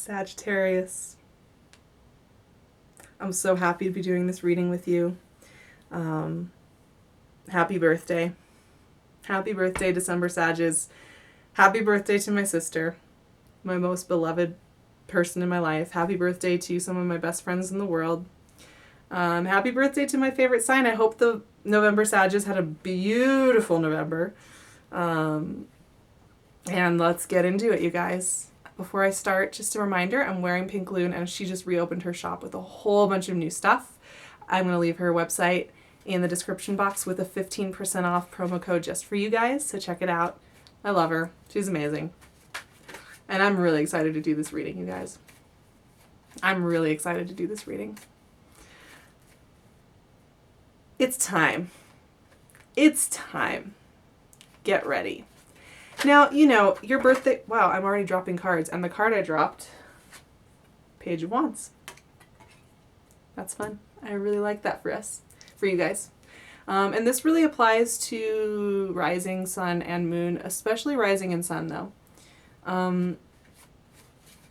Sagittarius. I'm so happy to be doing this reading with you. Happy birthday. Happy birthday, December Sages. Happy birthday to my sister, my most beloved person in my life. Happy birthday to some of my best friends in the world. Happy birthday to my favorite sign. I hope the November Sages had a beautiful November. And let's get into it, you guys. Before I start, just a reminder, I'm wearing Pink Loon and she just reopened her shop with a whole bunch of new stuff. I'm going to leave her website in the description box with a 15% off promo code just for you guys, so check it out. I love her. She's amazing. And I'm really excited to do this reading, you guys. I'm really excited to do this reading. It's time. It's time. Get ready. Now, you know, your birthday... Wow, I'm already dropping cards. And the card I dropped, Page of Wands. That's fun. I really like that for us, for you guys. And this really applies to rising, sun, and moon, especially rising and sun, though.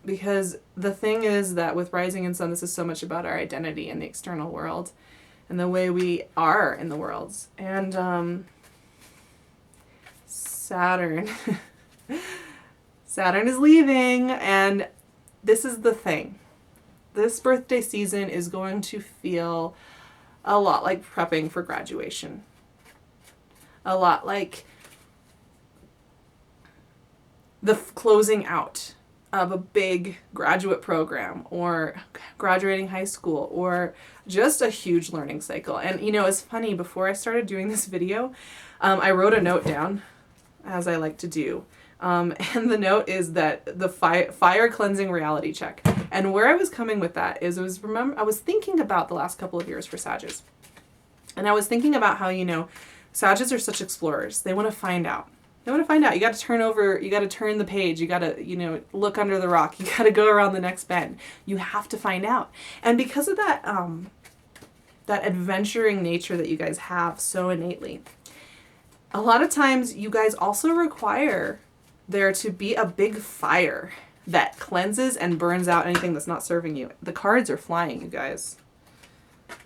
Because the thing is that with rising and sun, this is so much about our identity in the external world and the way we are in the worlds. And Saturn. Saturn is leaving, and this is the thing. This birthday season is going to feel a lot like prepping for graduation. A lot like the closing out of a big graduate program or graduating high school or just a huge learning cycle. And you know, it's funny, before I started doing this video, I wrote a note down, as I like to do. And the note is that the fire cleansing reality check. And where I was coming with that is I was thinking about the last couple of years for Sages. And I was thinking about how, you know, Sages are such explorers. They want to find out. They want to find out. You got to turn over, you got to turn the page. You got to, you know, look under the rock. You got to go around the next bend. You have to find out. And because of that, that adventuring nature that you guys have so innately, a lot of times you guys also require there to be a big fire that cleanses and burns out anything that's not serving you. The cards are flying, you guys.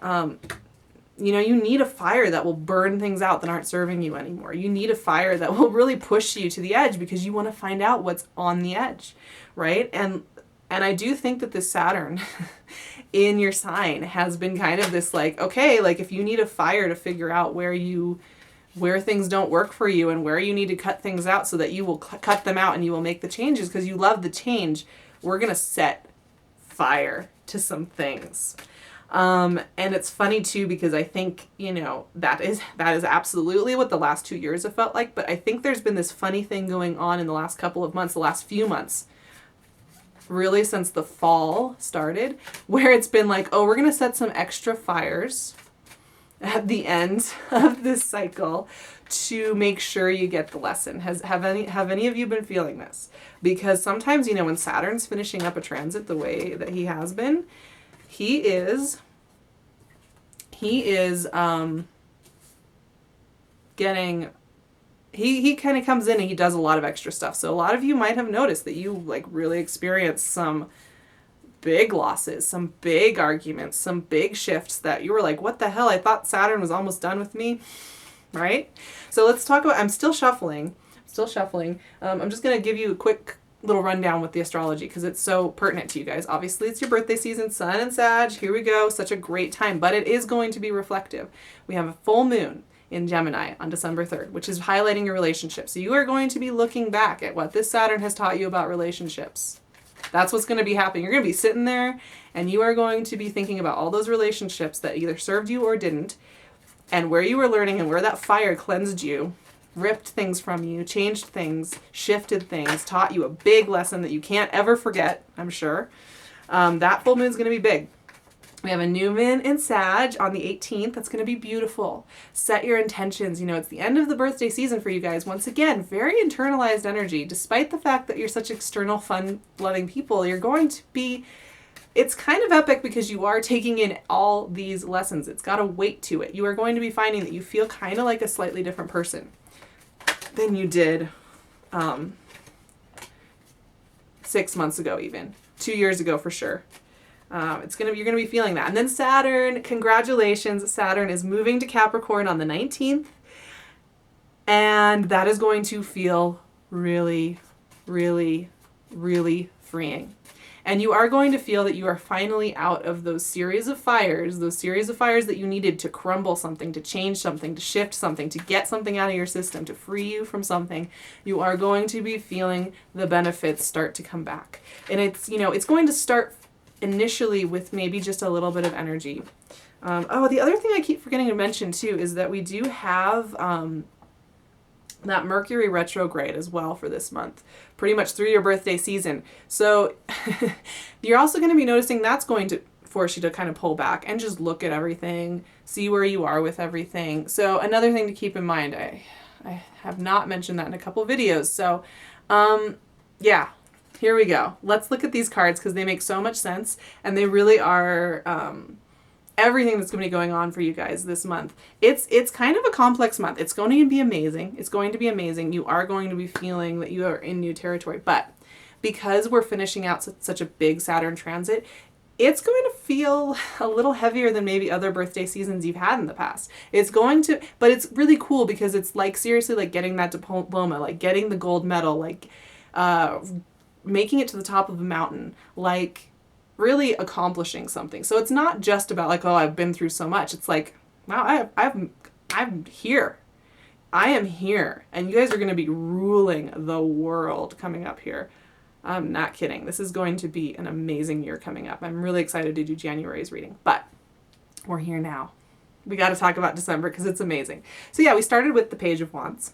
You know, you need a fire that will burn things out that aren't serving you anymore. You need a fire that will really push you to the edge because you want to find out what's on the edge, right? And I do think that this Saturn in your sign has been kind of this like, okay, like if you need a fire to figure out where things don't work for you and where you need to cut things out so that you will cut them out and you will make the changes because you love the change, we're going to set fire to some things. And it's funny too, because I think, you know, that is absolutely what the last 2 years have felt like. But I think there's been this funny thing going on in the last couple of months, the last few months, really since the fall started, where it's been like, oh, we're going to set some extra fires at the end of this cycle to make sure you get the lesson. Have any of you been feeling this? Because sometimes, you know, when Saturn's finishing up a transit the way that he has been, he is getting, he kind of comes in and he does a lot of extra stuff. So a lot of you might have noticed that you like really experienced some big losses, some big arguments, some big shifts that you were like, what the hell? I thought Saturn was almost done with me, right? So let's talk about, I'm still shuffling. I'm just going to give you a quick little rundown with the astrology because it's so pertinent to you guys. Obviously, it's your birthday season, Sun and Sag. Here we go. Such a great time, but it is going to be reflective. We have a full moon in Gemini on December 3rd, which is highlighting your relationship. So you are going to be looking back at what this Saturn has taught you about relationships. That's what's going to be happening. You're going to be sitting there and you are going to be thinking about all those relationships that either served you or didn't, and where you were learning and where that fire cleansed you, ripped things from you, changed things, shifted things, taught you a big lesson that you can't ever forget, I'm sure. That full moon is going to be big. We have a new moon in Sag on the 18th. That's going to be beautiful. Set your intentions. You know, it's the end of the birthday season for you guys. Once again, very internalized energy. Despite the fact that you're such external, fun-loving people, you're going to be... It's kind of epic because you are taking in all these lessons. It's got a weight to it. You are going to be finding that you feel kind of like a slightly different person than you did 6 months ago even. 2 years ago for sure. You're gonna be feeling that. And then Saturn, congratulations, Saturn is moving to Capricorn on the 19th. And that is going to feel really, really, really freeing. And you are going to feel that you are finally out of those series of fires that you needed to crumble something, to change something, to shift something, to get something out of your system, to free you from something. You are going to be feeling the benefits start to come back. And it's going to start initially with maybe just a little bit of energy. The other thing I keep forgetting to mention too is that we do have that Mercury retrograde as well for this month, pretty much through your birthday season. So you're also going to be noticing that's going to force you to kind of pull back and just look at everything, see where you are with everything. So another thing to keep in mind, I have not mentioned that in a couple videos. So yeah, here we go. Let's look at these cards because they make so much sense and they really are everything that's going to be going on for you guys this month. It's kind of a complex month. It's going to be amazing. It's going to be amazing. You are going to be feeling that you are in new territory. But because we're finishing out such a big Saturn transit, it's going to feel a little heavier than maybe other birthday seasons you've had in the past. But it's really cool because it's like seriously like getting that diploma, like getting the gold medal, like making it to the top of a mountain, like really accomplishing something. So it's not just about like, oh, I've been through so much. It's like, wow, I'm here. I am here. And you guys are going to be ruling the world coming up here. I'm not kidding. This is going to be an amazing year coming up. I'm really excited to do January's reading, but we're here now. We got to talk about December because it's amazing. So yeah, we started with the Page of Wands.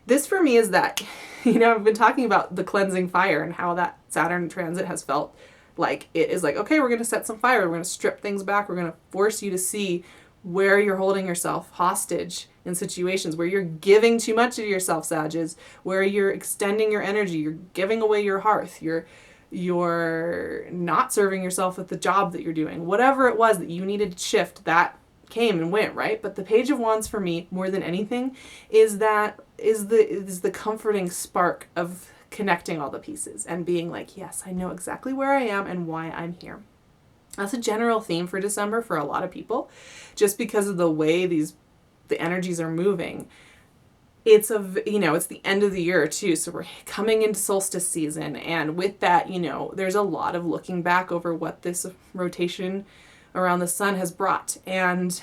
This for me is that, I've been talking about the cleansing fire and how that Saturn transit has felt like it is like, okay, we're going to set some fire. We're going to strip things back. We're going to force you to see where you're holding yourself hostage in situations where you're giving too much of yourself, Sages, where you're extending your energy, you're giving away your hearth, you're not serving yourself with the job that you're doing. Whatever it was that you needed to shift, that came and went, right? But the Page of Wands for me, more than anything, is the comforting spark of connecting all the pieces and being like, yes, I know exactly where I am and why I'm here. That's a general theme for December for a lot of people, just because of the way the energies are moving. It's the end of the year too, so we're coming into solstice season, and with that, there's a lot of looking back over what this rotation around the sun has brought. And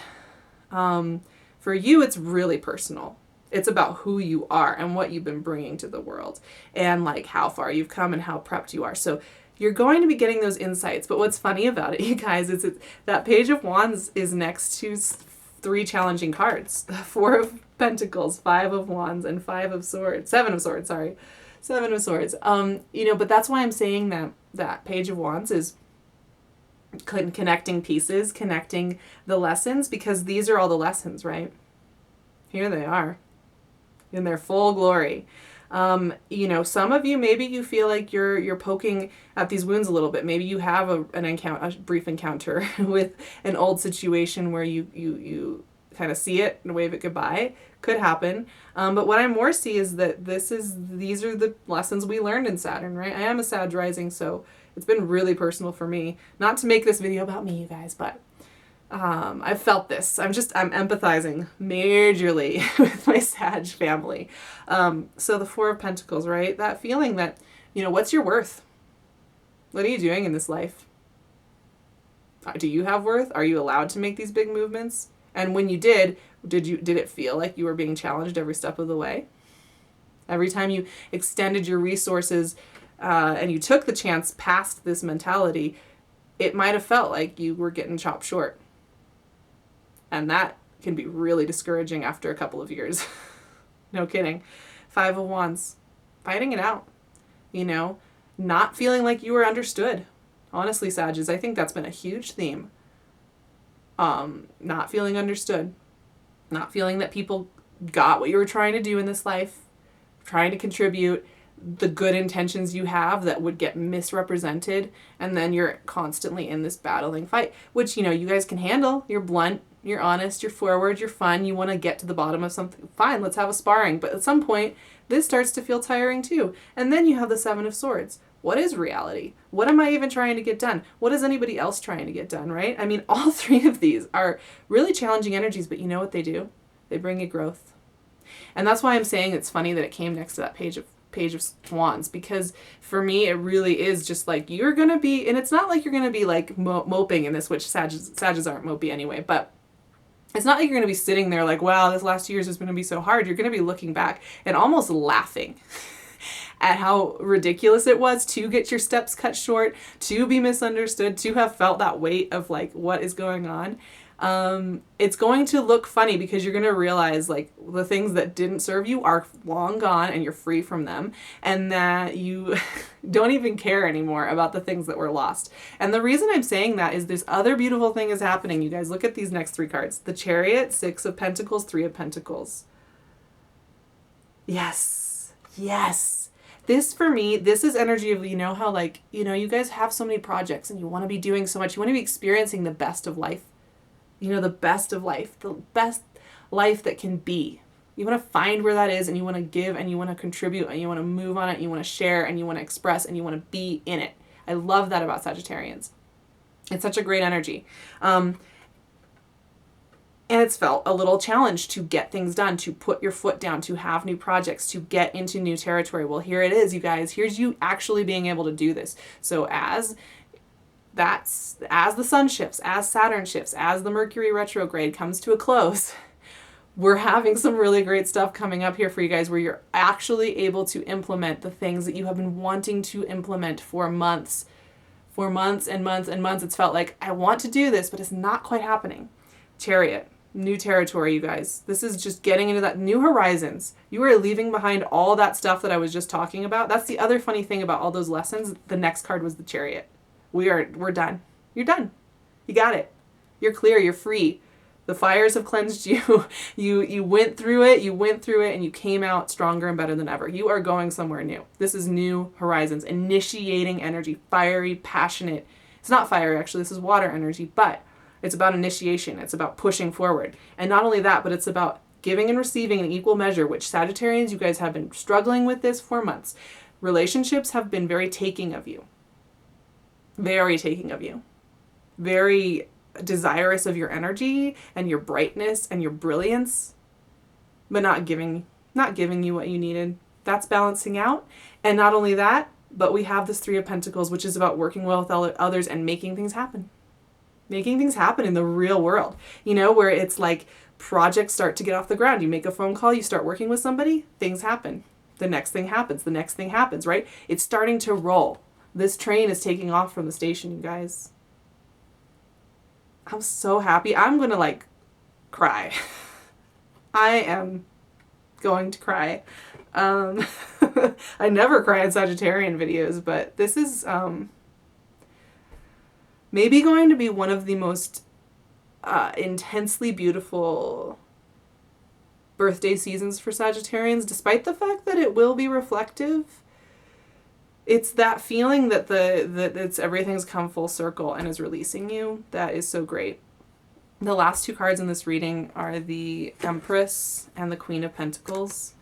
for you, it's really personal. It's about who you are and what you've been bringing to the world and like how far you've come and how prepped you are. So you're going to be getting those insights. But what's funny about it, you guys, is that Page of Wands is next to 3 challenging cards. 4 of Pentacles, 5 of Wands, and 7 of Swords, 7 of Swords. But that's why I'm saying that Page of Wands is connecting pieces, connecting the lessons, because these are all the lessons, right? Here they are in their full glory. Some of you, maybe you feel like you're poking at these wounds a little bit. Maybe you have a brief encounter with an old situation where you kind of see it and wave it goodbye. Could happen. But what I more see is that these are the lessons we learned in Saturn, right? I am a Sag rising, so it's been really personal for me. Not to make this video about me, you guys, but I've felt this. I'm empathizing majorly with my Sag family. So the 4 of Pentacles, right? That feeling that, what's your worth? What are you doing in this life? Do you have worth? Are you allowed to make these big movements? And when you did it feel like you were being challenged every step of the way? Every time you extended your resources and you took the chance past this mentality, it might have felt like you were getting chopped short. And that can be really discouraging after a couple of years. No kidding. 5 of Wands. Fighting it out. Not feeling like you were understood. Honestly, Sages, I think that's been a huge theme. Not feeling understood. Not feeling that people got what you were trying to do in this life. Trying to contribute. The good intentions you have that would get misrepresented. And then you're constantly in this battling fight. Which, you guys can handle. You're blunt. You're honest, you're forward, you're fun, you want to get to the bottom of something. Fine, let's have a sparring. But at some point, this starts to feel tiring too. And then you have the 7 of Swords. What is reality? What am I even trying to get done? What is anybody else trying to get done, right? I mean, all three of these are really challenging energies, but you know what they do? They bring you growth. And that's why I'm saying it's funny that it came next to that page of Wands, because for me, it really is just like, you're going to be, and it's not like you're going to be like moping in this, which Sages aren't mopey anyway, but it's not like you're going to be sitting there like, wow, this last 2 years is going to be so hard. You're going to be looking back and almost laughing at how ridiculous it was to get your steps cut short, to be misunderstood, to have felt that weight of like, what is going on? It's going to look funny because you're going to realize like the things that didn't serve you are long gone and you're free from them, and that you don't even care anymore about the things that were lost. And the reason I'm saying that is this other beautiful thing is happening. You guys, look at these next three cards. The Chariot, Six of Pentacles, Three of Pentacles. Yes. Yes. This, for me, this is energy of, you know how like, you know, you guys have so many projects and you want to be doing so much. You want to be experiencing the best of life. You know, the best of life, the best life that can be. You want to find where that is, and you want to give, and you want to contribute, and you want to move on it, and you want to share, and you want to express, and you want to be in it. I love that about Sagittarians. It's such a great energy. And it's felt a little challenge to get things done, to put your foot down, to have new projects, to get into new territory. Well, here it is, you guys. Here's you actually being able to do this. So as the sun shifts, as Saturn shifts, as the Mercury retrograde comes to a close, we're having some really great stuff coming up here for you guys where you're actually able to implement the things that you have been wanting to implement for months. For months and months and months. It's felt like, I want to do this, but it's not quite happening. Chariot, new territory, you guys. This is just getting into that new horizons. You are leaving behind all that stuff that I was just talking about. That's the other funny thing about all those lessons. The next card was the Chariot. We're done. You're done. You got it. You're clear. You're free. The fires have cleansed you. You went through it, and you came out stronger and better than ever. You are going somewhere new. This is new horizons, initiating energy, fiery, passionate. It's not fiery, actually. This is water energy, but it's about initiation. It's about pushing forward. And not only that, but it's about giving and receiving in equal measure, which Sagittarians, you guys have been struggling with this for months. Relationships have been very taking of you. Very taking of you. Very desirous of your energy and your brightness and your brilliance, but not giving you what you needed. That's balancing out. And not only that, but we have this Three of Pentacles, which is about working well with others and making things happen. Making things happen in the real world. You know, where it's like projects start to get off the ground. You make a phone call, you start working with somebody, things happen. The next thing happens. The next thing happens, right? It's starting to roll. This train is taking off from the station, you guys. I'm so happy. I'm going to like cry. I am going to cry. I never cry in Sagittarian videos, but this is maybe going to be one of the most intensely beautiful birthday seasons for Sagittarians, despite the fact that it will be reflective. It's that feeling that it's everything's come full circle and is releasing you. That is so great. The last two cards in this reading are the Empress and the Queen of Pentacles.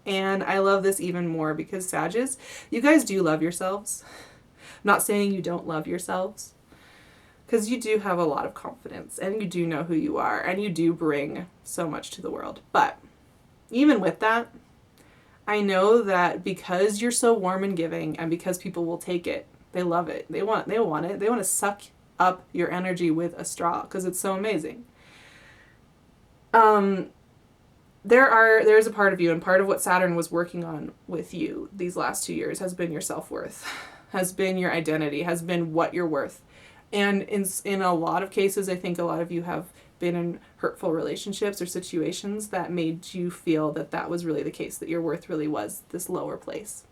And I love this even more because Sagittarius, you guys do love yourselves. I'm not saying you don't love yourselves, because you do have a lot of confidence and you do know who you are and you do bring so much to the world. But even with that, I know that because you're so warm and giving and because people will take it, they love it. They want it. They want to suck up your energy with a straw because it's so amazing. There's a part of you, and part of what Saturn was working on with you these last 2 years has been your self-worth, has been your identity, has been what you're worth. And in a lot of cases, I think a lot of you have been in hurtful relationships or situations that made you feel that that was really the case, that your worth really was this lower place.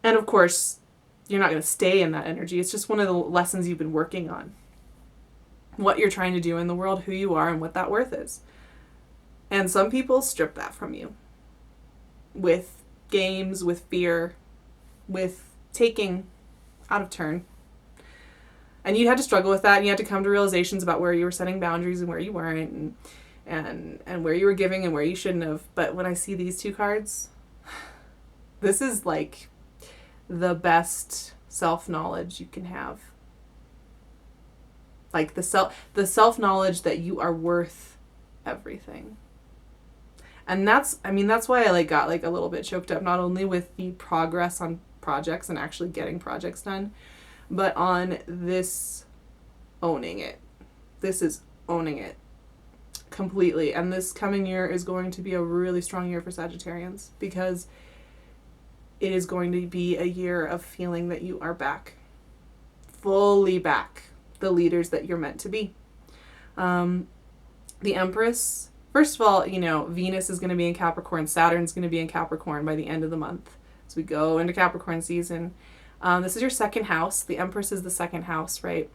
And of course, you're not going to stay in that energy. It's just one of the lessons you've been working on. What you're trying to do in the world, who you are, and what that worth is. And some people strip that from you. With games, with fear, with taking out of turn. And you had to struggle with that, and you had to come to realizations about where you were setting boundaries and where you weren't, and where you were giving and where you shouldn't have. But when I see these two cards, This is like the best self-knowledge you can have. Like the self-knowledge that you are worth everything. And that's why I like got like a little bit choked up, not only with the progress on projects and actually getting projects done, but on this owning it. This is owning it completely. And this coming year is going to be a really strong year for Sagittarians, because it is going to be a year of feeling that you are back, fully back, the leaders that you're meant to be. The Empress, first of all, Venus is going to be in Capricorn. Saturn's going to be in Capricorn by the end of the month. As we go into Capricorn season. This is your second house. The Empress is the second house, right?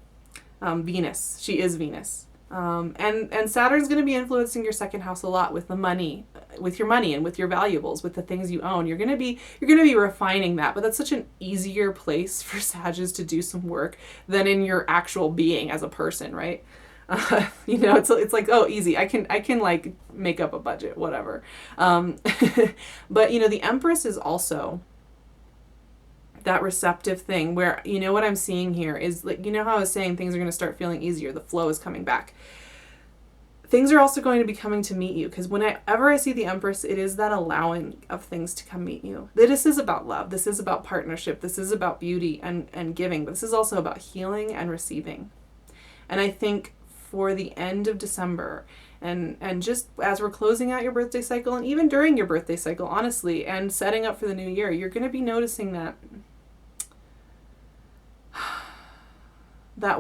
Venus. She is Venus. And Saturn's going to be influencing your second house a lot with the money, with your money and with your valuables, with the things you own. You're going to be refining that, but that's such an easier place for Sagittarius to do some work than in your actual being as a person, right? It's like, oh, easy. I can like make up a budget, whatever. But the Empress is also that receptive thing where, what I'm seeing here is like, how I was saying things are going to start feeling easier. The flow is coming back. Things are also going to be coming to meet you, because whenever I see the Empress, it is that allowing of things to come meet you. This is about love. This is about partnership. This is about beauty and giving, but this is also about healing and receiving. And I think for the end of December, and just as we're closing out your birthday cycle, and even during your birthday cycle, honestly, and setting up for the new year, you're going to be noticing that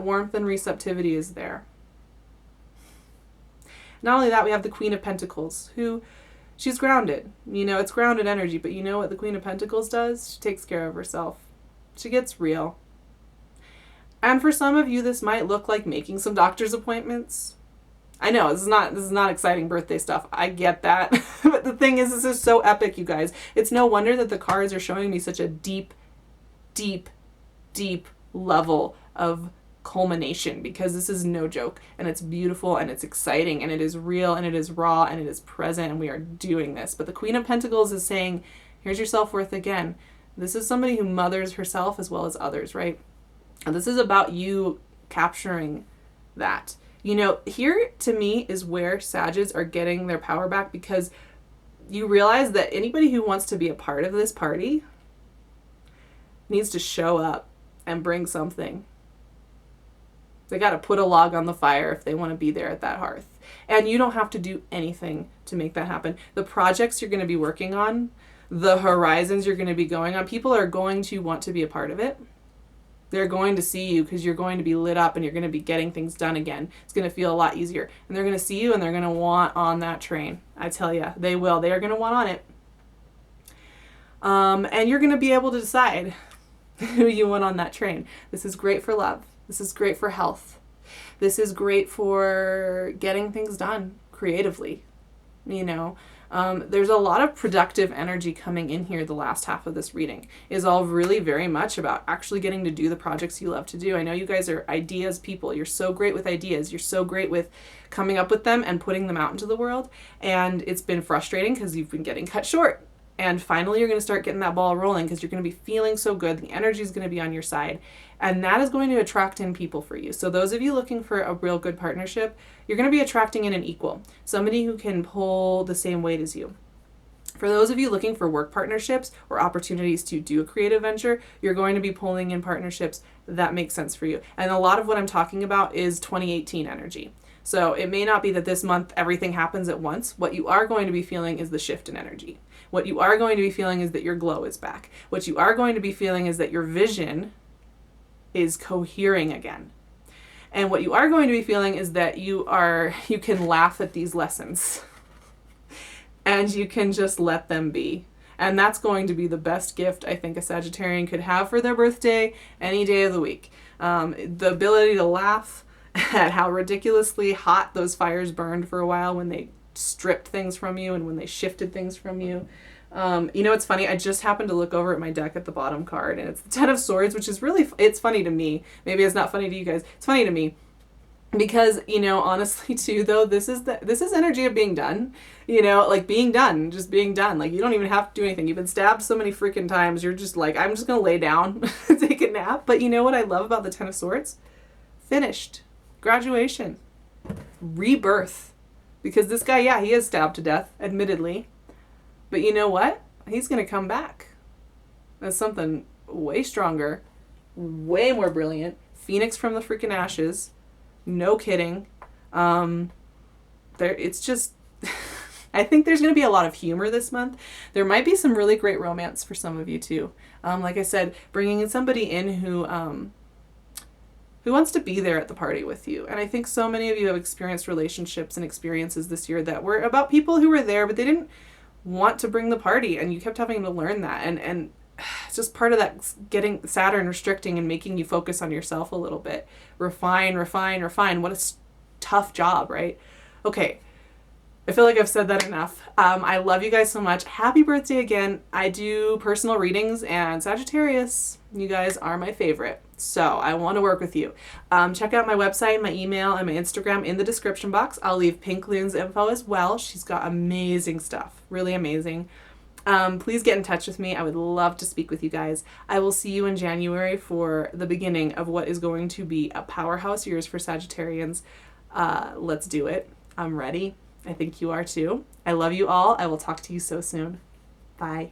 warmth and receptivity is there. Not only that, we have the Queen of Pentacles, who, she's grounded. It's grounded energy, but you know what the Queen of Pentacles does? She takes care of herself. She gets real. And for some of you, this might look like making some doctor's appointments. I know, this is not exciting birthday stuff. I get that. But the thing is, this is so epic, you guys. It's no wonder that the cards are showing me such a deep, deep, deep level of culmination, because this is no joke, and it's beautiful, and it's exciting, and it is real, and it is raw, and it is present, and we are doing this. But the Queen of Pentacles is saying, here's your self-worth again. This is somebody who mothers herself as well as others, right? And this is about you capturing that. Here to me is where Sagittarians are getting their power back, because you realize that anybody who wants to be a part of this party needs to show up and bring something. They got to put a log on the fire if they want to be there at that hearth. And you don't have to do anything to make that happen. The projects you're going to be working on, the horizons you're going to be going on, people are going to want to be a part of it. They're going to see you because you're going to be lit up and you're going to be getting things done again. It's going to feel a lot easier. And they're going to see you and they're going to want on that train. I tell you, they will. They are going to want on it. And you're going to be able to decide who you want on that train. This is great for love. This is great for health. This is great for getting things done creatively. There's a lot of productive energy coming in here. The last half of this reading is all really very much about actually getting to do the projects you love to do. I know you guys are ideas people. You're so great with ideas. You're so great with coming up with them and putting them out into the world. And it's been frustrating because you've been getting cut short. And finally, you're going to start getting that ball rolling because you're going to be feeling so good. The energy is going to be on your side. And that is going to attract in people for you. So those of you looking for a real good partnership, you're going to be attracting in an equal. Somebody who can pull the same weight as you. For those of you looking for work partnerships or opportunities to do a creative venture, you're going to be pulling in partnerships that make sense for you. And a lot of what I'm talking about is 2018 energy. So it may not be that this month everything happens at once. What you are going to be feeling is the shift in energy. What you are going to be feeling is that your glow is back. What you are going to be feeling is that your vision is cohering again. And what you are going to be feeling is that you can laugh at these lessons and you can just let them be. And that's going to be the best gift I think a Sagittarian could have for their birthday any day of the week. The ability to laugh at how ridiculously hot those fires burned for a while when they stripped things from you and when they shifted things from you. It's funny. I just happened to look over at my deck at the bottom card, and it's the Ten of Swords, which is really, it's funny to me. Maybe it's not funny to you guys. It's funny to me. Because, you know, honestly too though, this is energy of being done. You know, like being done, just being done. Like you don't even have to do anything. You've been stabbed so many freaking times. You're just like, I'm just gonna lay down, take a nap. But you know what I love about the Ten of Swords? Finished. Graduation. Rebirth. Because this guy, yeah, he is stabbed to death, admittedly. But you know what? He's gonna come back. That's something way stronger, way more brilliant. Phoenix from the freaking ashes. No kidding. It's just, I think there's going to be a lot of humor this month. There might be some really great romance for some of you too. Like I said, bringing in somebody in who wants to be there at the party with you. And I think so many of you have experienced relationships and experiences this year that were about people who were there, but they didn't want to bring the party, and you kept having to learn that. And it's just part of that, getting Saturn restricting and making you focus on yourself a little bit. Refine. What a tough job, right? Okay. I feel like I've said that enough. I love you guys so much. Happy birthday again. I do personal readings, and Sagittarius, you guys are my favorite. So I want to work with you. Check out my website, my email, and my Instagram in the description box. I'll leave Pink Loon's info as well. She's got amazing stuff. Really amazing. Please get in touch with me. I would love to speak with you guys. I will see you in January for the beginning of what is going to be a powerhouse years for Sagittarians. Let's do it. I'm ready. I think you are too. I love you all. I will talk to you so soon. Bye.